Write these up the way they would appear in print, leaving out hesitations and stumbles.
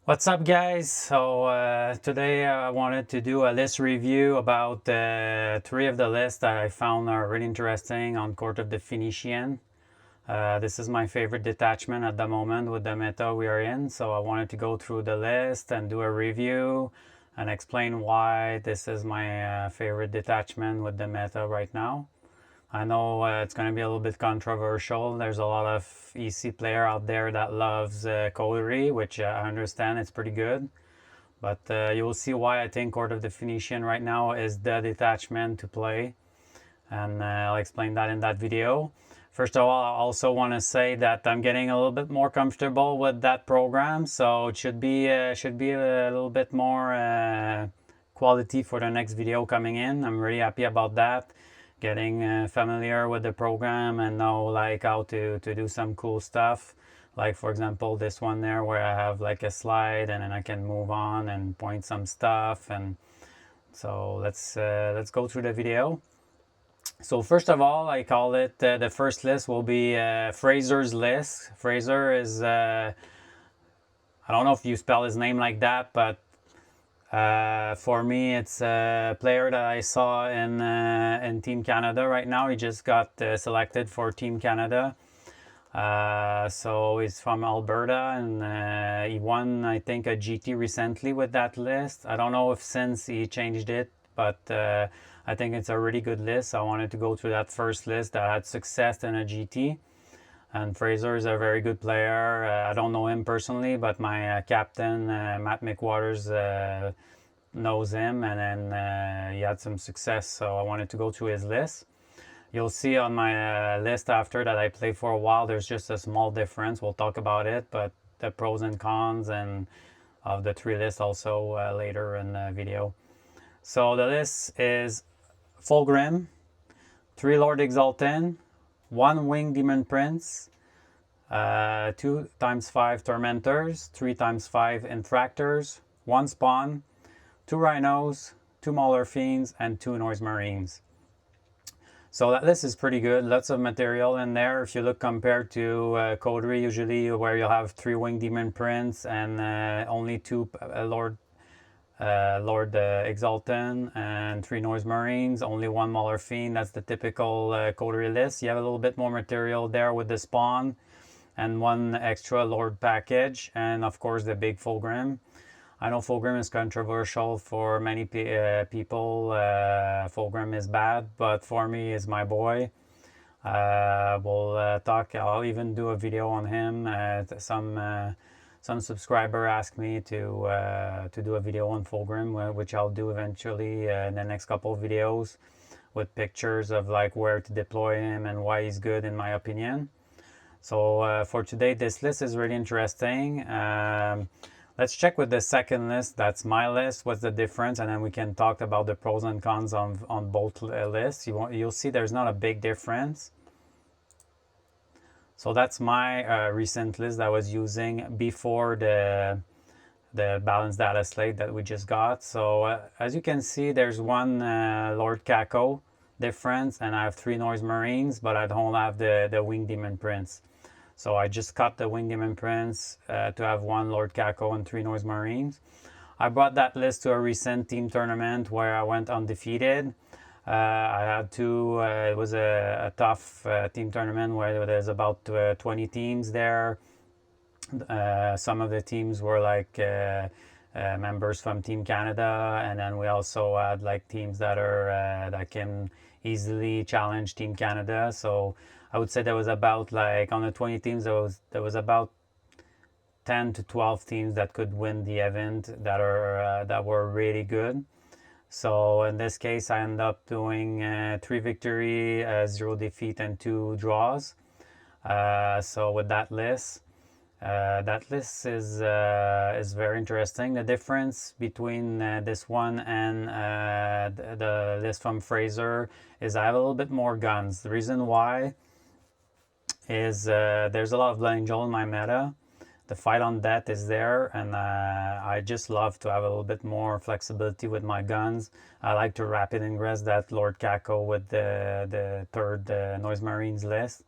What's up, guys? Today I wanted to do a list review about three of the lists that I found are really interesting on Court of the Phoenician. This is my favorite detachment at the moment with the meta we are in, so I wanted to go through the list and do a review and explain why this is my favorite detachment with the meta right now. I know it's going to be a little bit controversial. There's a lot of EC player out there that loves Coterie, which I understand it's pretty good. But you will see why I think Court of the Phoenician right now is the detachment to play. And I'll explain that in that video. First of all, I also want to say that I'm getting a little bit more comfortable with that program. So it should be a little bit more quality for the next video coming in. I'm really happy about that. Getting familiar with the program and know like how to do some cool stuff, like for example this one there where I have like a slide and then I can move on and point some stuff. And so let's go through the video. So first of all, I call it the first list will be Fraser's list. Fraser is I don't know if you spell his name like that, but for me, it's a player that I saw in Team Canada right now. He just got selected for Team Canada. So he's from Alberta, and he won, I think, a GT recently with that list. I don't know if since he changed it, but I think it's a really good list. I wanted to go through that first list that had success in a GT. And Fraser is a very good player. I don't know him personally, but my captain, Matt McWaters, knows him, and then he had some success. So I wanted to go through his list. You'll see on my list after that I played for a while, there's just a small difference. We'll talk about it, but the pros and cons and of the three lists also later in the video. So the list is Fulgrim, 3 Lord Exalted, 1 Winged Demon Prince, 2x5 Tormentors, 3x5 Infractors, 1 Spawn, 2 Rhinos, 2 Mauler Fiends, and 2 Noise Marines. So that list is pretty good. Lots of material in there. If you look compared to Coterie, usually where you'll have 3 Winged Demon Prince and only 2 Lord Exalted and 3 Noise Marines, only 1 Mauler Fiend. That's the typical Coterie list. You have a little bit more material there with the Spawn and 1 extra Lord package, and of course the big Fulgrim. I know Fulgrim is controversial for many people. Fulgrim is bad, but for me, is my boy. We'll talk. I'll even do a video on him. Some subscriber asked me to do a video on Fulgrim, which I'll do eventually in the next couple of videos with pictures of like where to deploy him and why he's good in my opinion. So for today, this list is really interesting. Let's check with the second list. That's my list. What's the difference? And then we can talk about the pros and cons on both lists. You'll see there's not a big difference. So that's my recent list that I was using before the balanced data slate that we just got. So as you can see, there's 1 Lord Kako difference, and I have 3 Noise Marines, but I don't have the Winged Demon Prince. So I just cut the Winged Demon Prince to have 1 Lord Kako and 3 Noise Marines. I brought that list to a recent team tournament where I went undefeated. I had to, it was a tough team tournament where there's about 20 teams there. Some of the teams were like members from Team Canada, and then we also had like teams that are that can easily challenge Team Canada. So I would say there was about like on the 20 teams there was about 10 to 12 teams that could win the event that were really good. So in this case, I ended up doing 3 victory, 0 defeat, and 2 draws. So with that list is very interesting. The difference between this one and the list from Fraser is I have a little bit more guns. The reason why is there's a lot of Blood Angel in my meta. The fight on death is there, and I just love to have a little bit more flexibility with my guns. I like to rapid ingress that Lord Kako with the third Noise Marines list.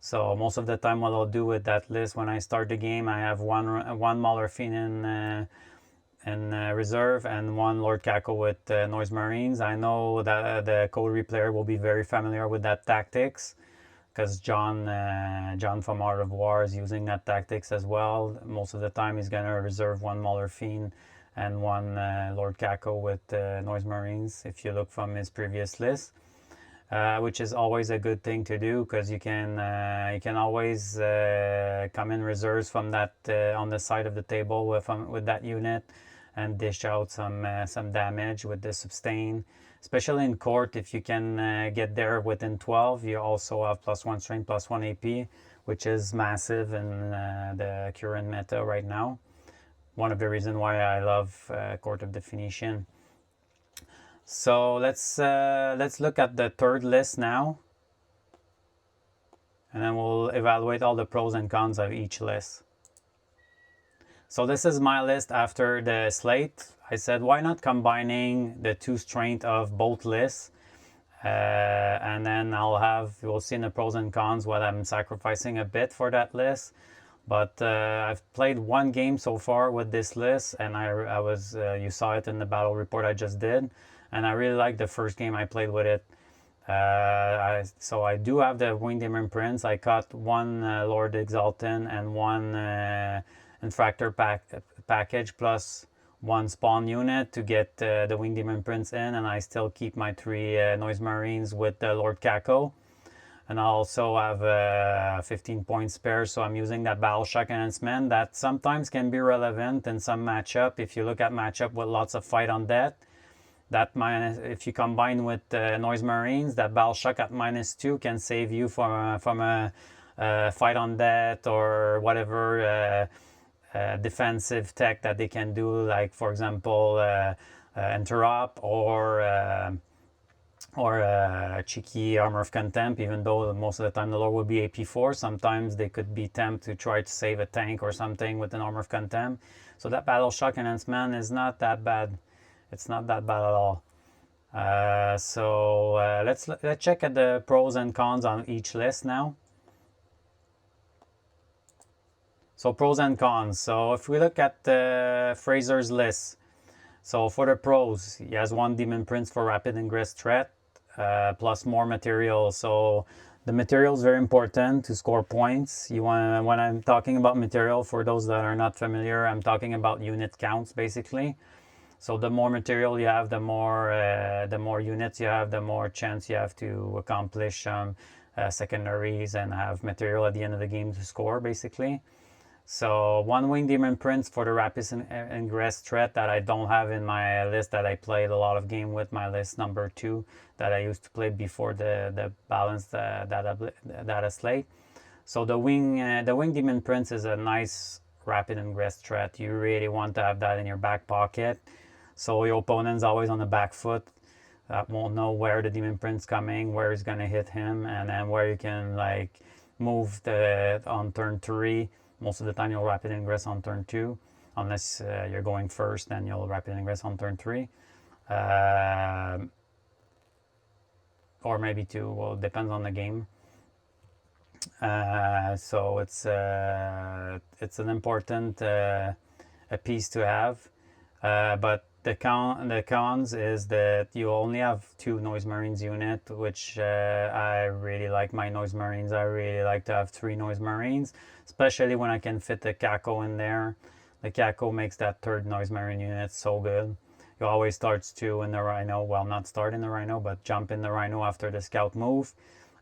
So most of the time what I'll do with that list when I start the game, I have one Mauler Fiend in reserve and one Lord Kako with Noise Marines. I know that the Coterie player will be very familiar with that tactics because John from Art of War is using that tactics as well. Most of the time he's going to reserve one Mauler Fiend and one Lord Kako with Noise Marines if you look from his previous list. Which is always a good thing to do because you can always come in reserves from that on the side of the table with that unit and dish out some damage with the sustain. Especially in court, if you can get there within 12, you also have +1 strength, +1 AP, which is massive in the current meta right now. One of the reasons why I love Court of the Phoenician. So let's look at the third list now, and then we'll evaluate all the pros and cons of each list. So this is my list after the slate. I said, why not combining the 2 strength of both lists, and then we'll see in the pros and cons what I'm sacrificing a bit for that list. But I've played 1 game so far with this list, and I was you saw it in the battle report I just did. And I really like the first game I played with it. So I do have the Winged Demon Prince. I caught 1 Lord Exaltant and 1 Infractor package plus 1 spawn unit to get the Winged Demon Prince in, and I still keep my 3 Noise Marines with the Lord Kako. And I also have 15 points spare, so I'm using that Battle Shock Enhancement that sometimes can be relevant in some matchup. If you look at matchup with lots of fight on death, that if you combine with Noise Marines, that Battle Shock at -2 can save you from a fight on death or whatever defensive tech that they can do, like for example interrupt or cheeky Armor of Contempt. Even though most of the time the Lord will be AP4, sometimes they could be tempted to try to save a tank or something with an Armor of Contempt. So that Battle Shock Enhancement is not that bad. It's not that bad at all. So let's check at the pros and cons on each list now. So pros and cons. So if we look at Fraser's list, so for the pros, he has 1 Demon Prince for rapid ingress threat, plus more material. So the material is very important to score points. When I'm talking about material, for those that are not familiar, I'm talking about unit counts basically. So the more material you have, the more units you have, the more chance you have to accomplish secondaries and have material at the end of the game to score, basically. So 1 Winged Demon Prince for the rapid ingress threat that I don't have in my list that I played a lot of game with, my list number 2 that I used to play before the balanced data slate. So the Winged Demon Prince is a nice rapid ingress threat. You really want to have that in your back pocket. So your opponent's always on the back foot. Won't know where the Demon Prince coming, where he's gonna hit him, and then where you can like move on turn 3. Most of the time you'll rapid ingress on turn 2, unless you're going first, then you'll rapid ingress on turn 3. Or maybe 2, well, it depends on the game. So it's an important a piece to have, but the cons is that you only have 2 Noise Marines unit, which I really like my Noise Marines. I really like to have 3 Noise Marines, especially when I can fit the Kako in there. The Kako makes that 3rd Noise Marine unit so good. You always starts 2 in the Rhino, well, not start in the Rhino, but jump in the Rhino after the scout move.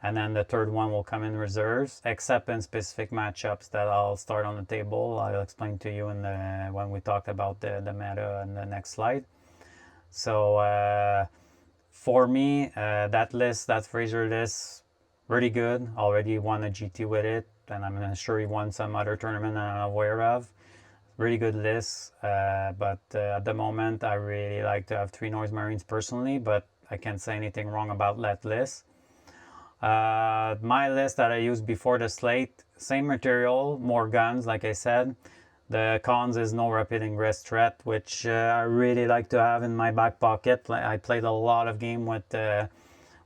And then the 3rd one will come in reserves, except in specific matchups that I'll start on the table. I'll explain to you when we talked about the meta in the next slide. So for me, that Fraser list, really good. Already won a GT with it, and I'm sure he won some other tournament that I'm aware of. Really good list, but at the moment, I really like to have 3 Noise Marines personally, but I can't say anything wrong about that list. My list that I used before the slate, same material, more guns, like I said. The cons is no rapid ingress threat, which I really like to have in my back pocket. I played a lot of game with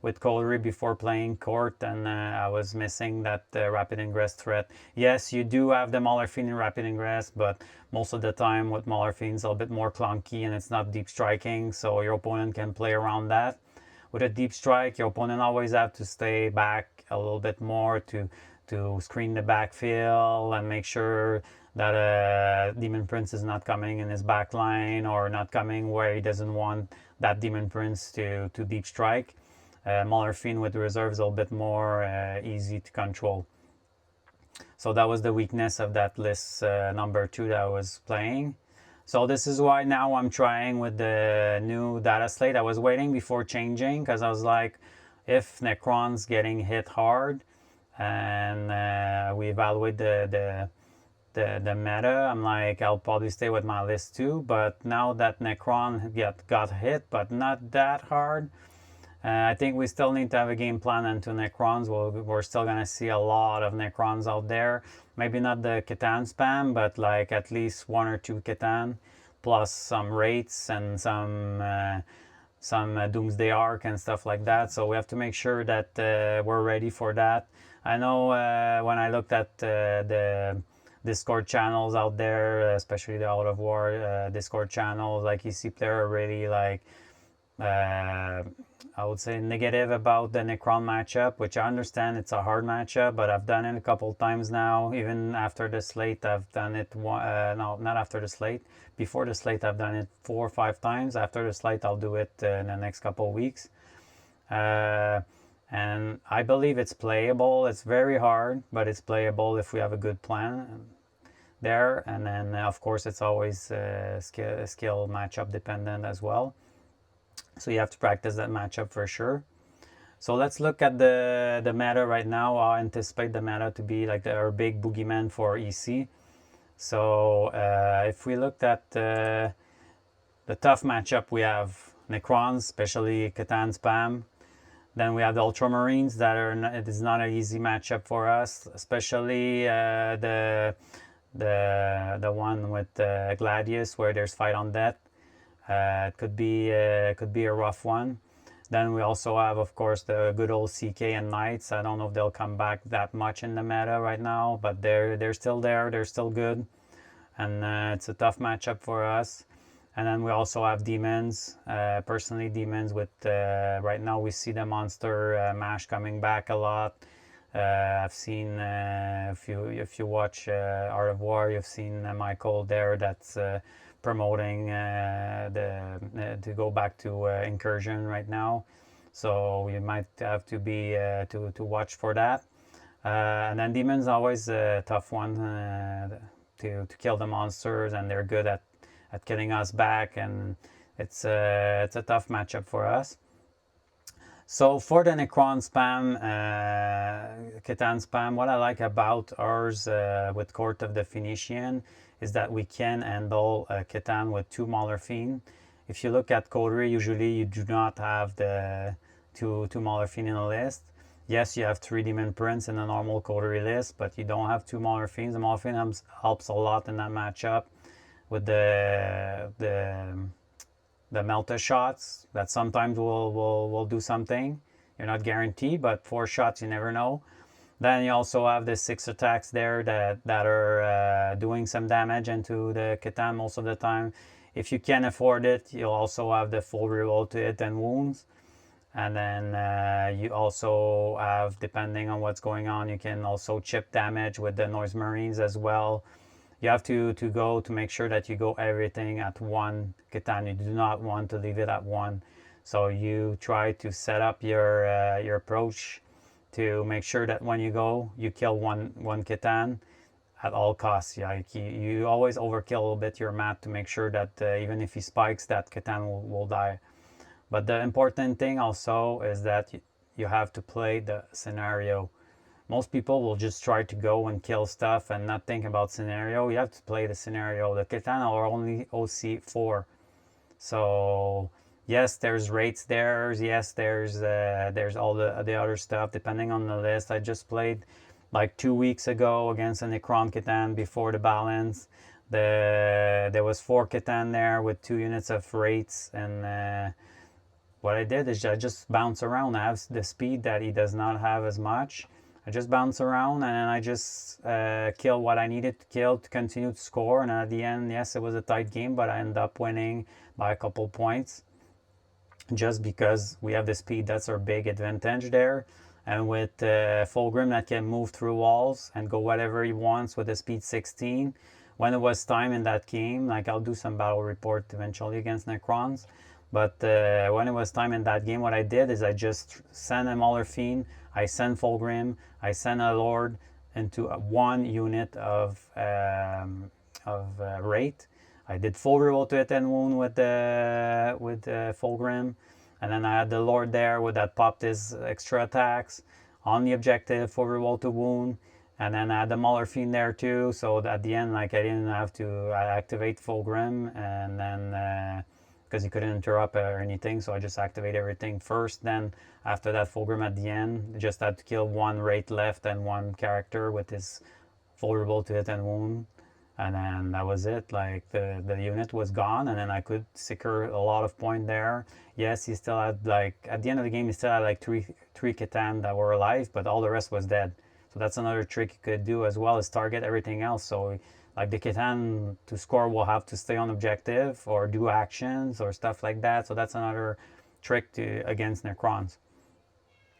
with Coterie before playing court, and I was missing that rapid ingress threat. Yes, you do have the Maulerfiend in rapid ingress, but most of the time with Maulerfiend it's a little bit more clunky and it's not deep striking, so your opponent can play around that. With a deep strike, your opponent always have to stay back a little bit more to screen the backfield and make sure that Demon Prince is not coming in his back line or not coming where he doesn't want that Demon Prince to deep strike. Maulerfiend with reserves a little bit more easy to control. So that was the weakness of that list number 2 that I was playing. So this is why now I'm trying with the new data slate. I was waiting before changing because I was like, if Necron's getting hit hard and we evaluate the meta, I'm like, I'll probably stay with my list too. But now that Necron got hit, but not that hard, I think we still need to have a game plan into Necrons. We're still going to see a lot of Necrons out there. Maybe not the Catan spam, but like at least 1 or 2 Catan, plus some rates and some Doomsday Arc and stuff like that. So we have to make sure that we're ready for that. I know when I looked at the Discord channels out there, especially the Out of War Discord channels, like you see player really like I would say negative about the Necron matchup, which I understand it's a hard matchup, but I've done it a couple times now. Even after the slate, I've done it, no, not after the slate. Before the slate, I've done it 4 or 5 times. After the slate, I'll do it in the next couple of weeks. And I believe it's playable. It's very hard, but it's playable if we have a good plan there. And then, of course, it's always skill matchup dependent as well. So you have to practice that matchup for sure. So let's look at the meta right now. I anticipate the meta to be like our big boogeyman for EC. So if we looked at the tough matchup, we have Necrons, especially Catan spam. Then we have the Ultramarines that it is not an easy matchup for us, especially the one with Gladius where there's fight on death. It could be a rough one. Then we also have, of course, the good old CK and Knights. I don't know if they'll come back that much in the meta right now, but they're still there. They're still good, and it's a tough matchup for us. And then we also have Demons. Personally, Demons with right now we see the monster mash coming back a lot. I've seen if you watch Art of War, you've seen Michael there. That's promoting to go back to incursion right now, so you might have to be to watch for that. And then Demons always a tough one to kill the monsters, and they're good at killing us back, and it's a tough matchup for us. So for the Necron spam, Catan spam, what I like about ours with Court of the Phoenician is that we can handle Catan with 2 Maulerfiend. If you look at Coterie, usually you do not have the two Maulerfiend in the list. Yes, you have 3 Demon Prince in a normal Coterie list, but you don't have 2 Maulerfiends. The Maulerfiend helps a lot in that matchup with the Melta shots that sometimes will do something. You're not guaranteed, but 4 shots, you never know. Then you also have the 6 attacks there that are doing some damage into the Catan most of the time. If you can afford it, you'll also have the full reroll to hit and wounds. And then you also have, depending on what's going on, you can also chip damage with the Noise Marines as well. You have to go to make sure that you go everything at 1 Catan. You do not want to leave it at 1. So you try to set up your approach to make sure that when you go, you kill one Catan at all costs. Like you always overkill a little bit your mat to make sure that even if he spikes, that Catan will die. But the important thing also is that you have to play the scenario. Most people will just try to go and kill stuff and not think about scenario. You have to play the scenario. The Catan are only OC 4. So yes, there's rates there. Yes, there's all the other stuff depending on the list. I just played like 2 weeks ago against a Necron Catan before the balance. There was 4 Catan there with 2 units of rates, and what I did is I just bounce around. I have the speed that he does not have as much. I just bounce around and then I just kill what I needed to kill to continue to score. And at the end, yes, it was a tight game, but I ended up winning by a couple points just because we have the speed. That's our big advantage there. And with Fulgrim that can move through walls and go whatever he wants with the speed 16, when it was time in that game, like I'll do some battle report eventually against Necrons, but when it was time in that game, what I did is I just sent a Mauler Fiend, I sent Fulgrim, I sent a Lord into one unit of rate. I did full reroll to hit and wound with Fulgrim, and then I had the Lord there with that popped his extra attacks on the objective, full reroll to wound, and then I had the Mauler Fiend there too. So at the end, like I didn't have to activate Fulgrim, and then because he couldn't interrupt or anything, so I just activate everything first. Then after that, Fulgrim at the end, just had to kill one rate left and one character with his full reroll to hit and wound. And then that was it. Like the unit was gone, and then I could secure a lot of points there. Yes, he still had like at the end of the game he still had like three Catan that were alive, but all the rest was dead. So that's another trick you could do as well, is target everything else. So like the Catan to score will have to stay on objective or do actions or stuff like that. So that's another trick against Necrons.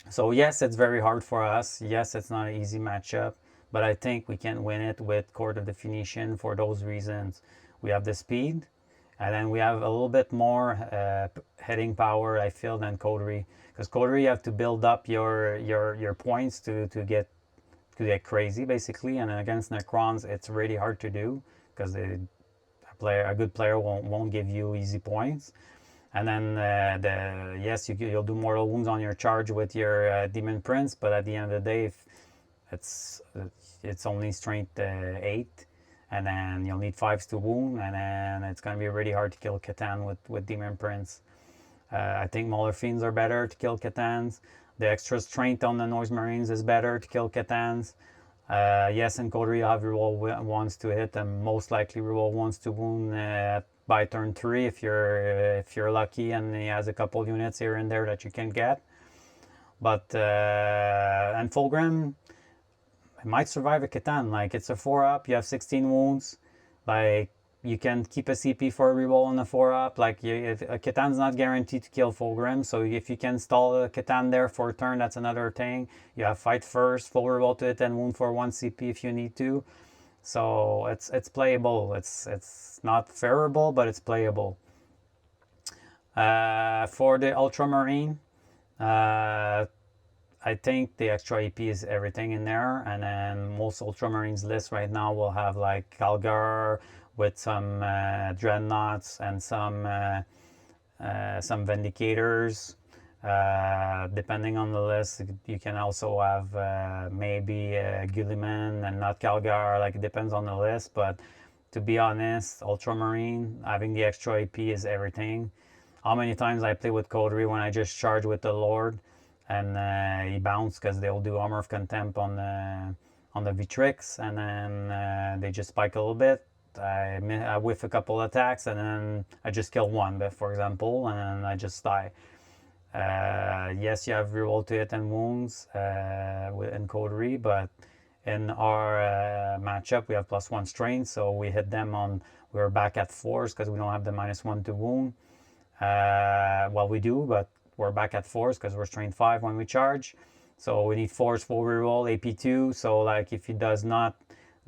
So yes, it's very hard for us. Yes, it's not an easy matchup. But I think we can win it with Court of the Phoenician for those reasons. We have the speed, and then we have a little bit more hitting power, I feel, than Coterie. Because Coterie, you have to build up your points to get crazy, basically. And against Necrons, it's really hard to do because a good player won't give you easy points. And then yes, you'll do mortal wounds on your charge with your Demon Prince, but at the end of the day, it's only strength 8, and then you'll need 5s to wound, and then it's going to be really hard to kill Catan with Demon Prince. I think Mauler Fiends are better to kill Catans. The extra strength on the Noise Marines is better to kill Catans. Yes, in Coterie you have reroll 1s to hit and most likely reroll 1s to wound by turn 3 if you're lucky, and he has a couple units here and there that you can get. But and Fulgrim, it might survive a Catan. Like it's a 4-up, you have 16 wounds. Like you can keep a CP for a reroll on the 4-up. Like a Catan's not guaranteed to kill Fulgrim, so if you can stall a Catan there for a turn, that's another thing. You have fight first, full reroll to it, and wound for 1 CP if you need to. So it's playable. It's not favorable, but it's playable. For the Ultramarine, I think the extra AP is everything in there, and then most Ultramarines list right now will have like Calgar with some Dreadnoughts and some Vindicators. Depending on the list, you can also have maybe Gilliman and not Calgar. Like it depends on the list, but to be honest, Ultramarine having the extra AP is everything. How many times I play with Coterie when I just charge with the Lord and he bounced because they'll do Armor of Contempt on the Vitrix, and then they just spike a little bit. I whiff a couple attacks, and then I just kill one, for example, and then I just die. Yes, you have reroll to hit and wounds in Coterie, but in our matchup we have +1 strain, so we hit them on. We're back at 4s because we don't have the -1 to wound. Well, we do, but we're back at 4s because we're strain 5 when we charge. So we need 4s full reroll, AP2. So like if he does not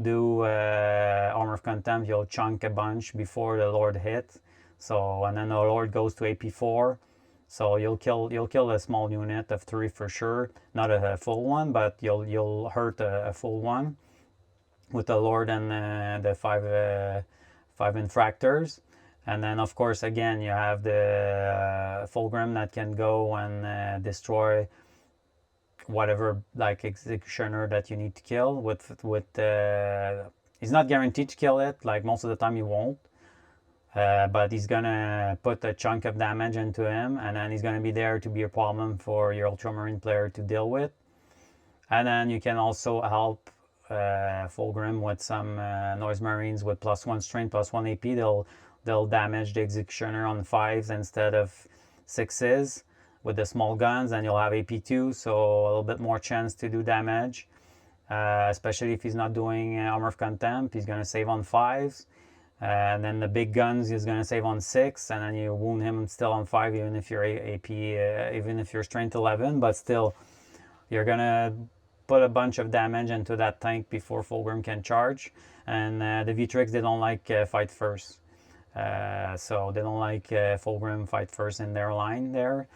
do Armor of Contempt, you'll chunk a bunch before the Lord hit. So and then the Lord goes to AP4. So you'll kill a small unit of 3 for sure. Not a full one, but you'll hurt a full one with the Lord and the 5 infractors. And then, of course, again, you have the Fulgrim that can go and destroy whatever like executioner that you need to kill. He's not guaranteed to kill it. Like most of the time, he won't. But he's gonna put a chunk of damage into him, and then he's gonna be there to be a problem for your Ultramarine player to deal with. And then you can also help Fulgrim with some Noise Marines with +1 strain, +1 AP. They'll damage the executioner on 5s instead of 6s. with the small guns, and you'll have AP2, so a little bit more chance to do damage. Especially if he's not doing Armor of Contempt, he's going to save on 5s. And then the big guns, he's going to save on 6, and then you wound him still on 5, even if you're AP, even if you're strength 11, but still, you're going to put a bunch of damage into that tank before Fulgrim can charge. And the V-Tricks, they don't like fight first. So they don't like Fulgrim fight first in their line there.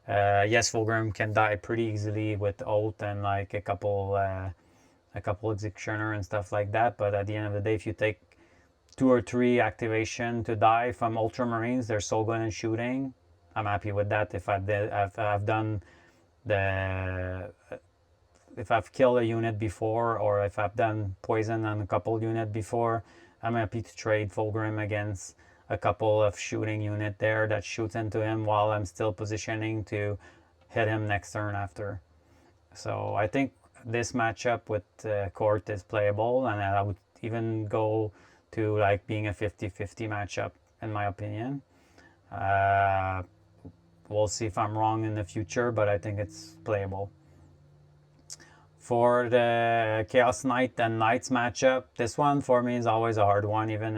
Yes, Fulgrim can die pretty easily with Oath and like a couple Executioner and stuff like that, but at the end of the day, if you take 2 or 3 activation to die from Ultramarines, they're so good in shooting. I'm happy with that. If I've killed a unit before, or if I've done poison on a couple unit before, I'm happy to trade Fulgrim against a couple of shooting unit there that shoots into him while I'm still positioning to hit him next turn after. So I think this matchup with Court is playable, and I would even go to like being a 50-50 matchup in my opinion. We'll see if I'm wrong in the future, but I think it's playable. For the Chaos Knight and Knights matchup, this one for me is always a hard one. Even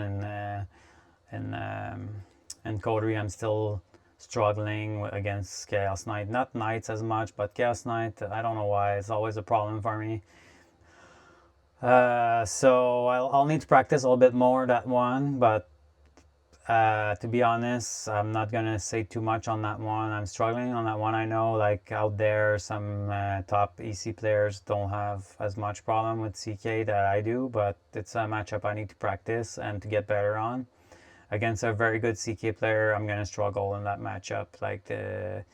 in Coterie, I'm still struggling against Chaos Knight. Not Knights as much, but Chaos Knight, I don't know why, it's always a problem for me. So I'll need to practice a little bit more that one, but to be honest, I'm not gonna say too much on that one. I'm struggling on that one. I know like out there some top EC players don't have as much problem with CK that I do, but it's a matchup I need to practice and to get better on. Against a very good CK player, I'm gonna struggle in that matchup. Like the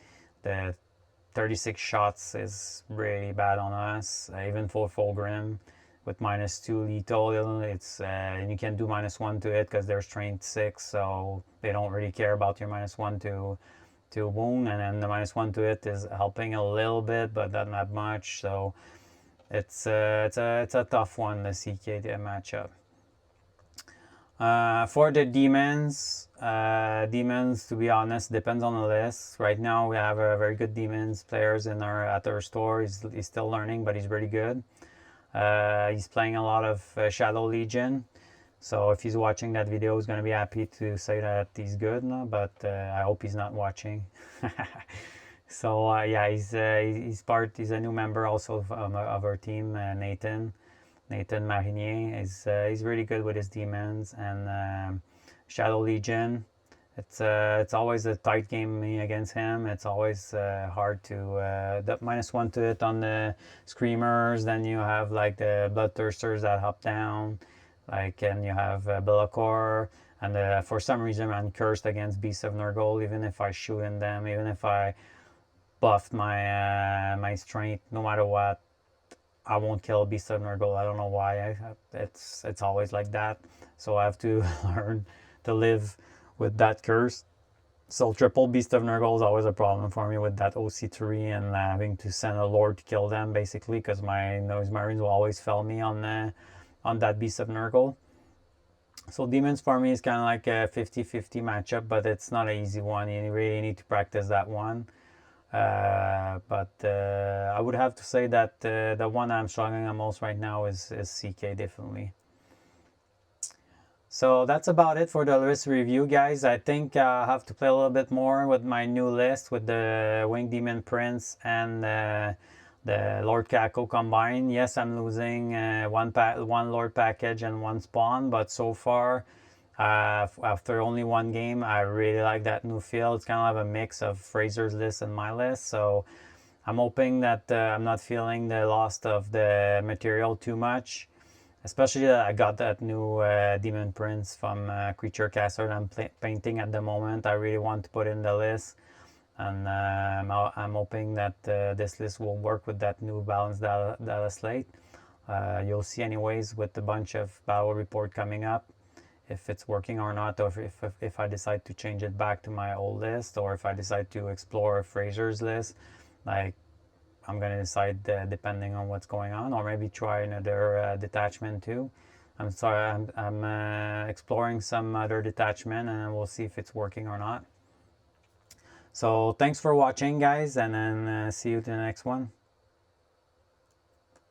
36 shots is really bad on us, even for Fulgrim. With -2 lethal, it's and you can do -1 to it because they're strength 6, so they don't really care about your -1 to wound, and then the -1 to it is helping a little bit, but not much. So it's a tough one, the CK matchup. For the demons, to be honest, depends on the list. Right now we have a very good demons players at our store. He's still learning, but he's really good. He's playing a lot of Shadow Legion, so if he's watching that video, he's going to be happy to say that he's good, no? But I hope he's not watching. So yeah, he's a new member also of our team, Nathan Marinier. He's really good with his demons and Shadow Legion. It's always a tight game against him. It's always hard to the -1 to it on the Screamers. Then you have like the Bloodthirsters that hop down, like, and you have Be'lakor. And for some reason I'm cursed against Beasts of Nurgle. Even if I shoot in them, even if I buffed my strength, no matter what, I won't kill Beasts of Nurgle. I don't know why. It's always like that. So I have to learn to live with that curse. So triple Beast of Nurgle is always a problem for me with that OC3 and having to send a Lord to kill them, basically, because my Noise Marines will always fail me on that Beast of Nurgle. So Demons for me is kind of like a 50-50 matchup, but it's not an easy one. You really need to practice that one. But I would have to say that the one I'm struggling the most right now is CK, definitely. So that's about it for the list review, guys. I think I'll have to play a little bit more with my new list with the Winged Demon Prince and the Lord Kako combined. Yes, I'm losing one Lord package and one spawn, but so far, after only one game, I really like that new feel. It's kind of a mix of Fraser's list and my list, so I'm hoping that I'm not feeling the loss of the material too much. Especially that I got that new Demon Prince from Creature Caster that I'm painting at the moment. I really want to put in the list, and I'm hoping that this list will work with that new balanced data slate. You'll see anyways with a bunch of battle report coming up if it's working or not, or if I decide to change it back to my old list, or if I decide to explore Fraser's list. Like, I'm going to decide depending on what's going on, or maybe try another detachment too. I'm exploring some other detachment, and we'll see if it's working or not. So thanks for watching, guys, and then see you to the next one.